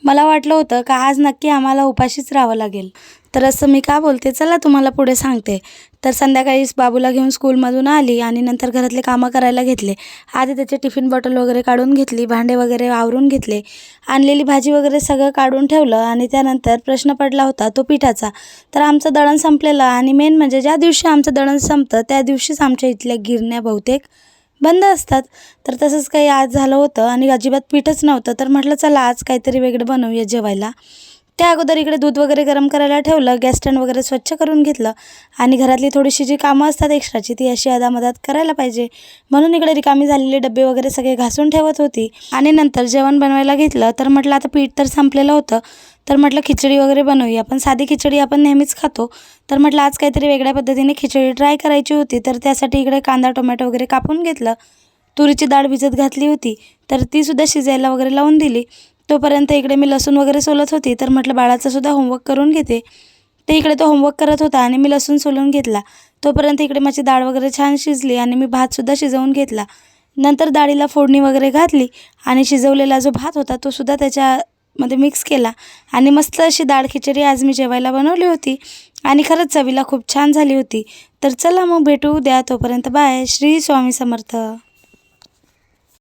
मला वाटलं होतं का आज नक्की आम्हाला उपाशीच राहावं लागेल. तर असं मी का बोलते, चला तुम्हाला पुढे सांगते. तर संध्याकाळी बाबूला घेऊन स्कूलमधून आली आणि नंतर घरातले कामं करायला घेतले. आधी त्याचे टिफिन बॉटल वगैरे काढून घेतली, भांडे वगैरे आवरून घेतले, आणलेली भाजी वगैरे सगळं काढून ठेवलं आणि त्यानंतर प्रश्न पडला होता तो पिठाचा. तर आमचं दळण संपलेलं आणि मेन म्हणजे ज्या दिवशी आमचं दळण संपतं त्या दिवशीच आमच्या इथल्या गिरण्या बहुतेक बंद असतात. तर तसंच काही आज झालं होतं आणि अजिबात पीठच नव्हतं. तर म्हटलं चला आज काहीतरी वेगळं बनवूया जेवायला. त्या अगोदर इकडे दूध वगैरे गरम करायला ठेवलं, गॅस स्टँड वगैरे स्वच्छ करून घेतलं आणि घरातली थोडीशी जी कामं असतात एक्स्ट्राची ती अशी अदामधात करायला पाहिजे म्हणून इकडे रिकामी झालेले डबे वगैरे सगळे घासून ठेवत होती. आणि नंतर जेवण बनवायला घेतलं. तर म्हटलं आता पीठ तर संपलेलं होतं, तर म्हटलं खिचडी वगैरे बनवूया. पण साधी खिचडी आपण नेहमीच खातो, तर म्हटलं आज काहीतरी वेगळ्या पद्धतीने खिचडी ट्राय करायची होती. तर त्यासाठी इकडे कांदा टोमॅटो वगैरे कापून घेतलं. तुरीची डाळ भिजत घातली होती, तर तीसुद्धा शिजायला वगैरे लावून दिली. तोपर्यंत इकडे मी लसूण वगैरे सोलत होती. तर म्हटलं बाळाचासुद्धा होमवर्क करून घेते. ते इकडे तो होमवर्क करत होता आणि मी लसूण सोलून घेतला. तोपर्यंत इकडे माझी डाळ वगैरे छान शिजली आणि मी भातसुद्धा शिजवून घेतला. नंतर डाळीला फोडणी वगैरे घातली आणि शिजवलेला जो भात होता तो सुद्धा त्याच्यामध्ये मिक्स केला आणि मस्त अशी डाळ खिचडी आज मी जेवायला बनवली होती आणि खरंच चवीला खूप छान झाली होती. तर चला मग भेटू उद्या. तोपर्यंत बाय. श्री स्वामी समर्थ.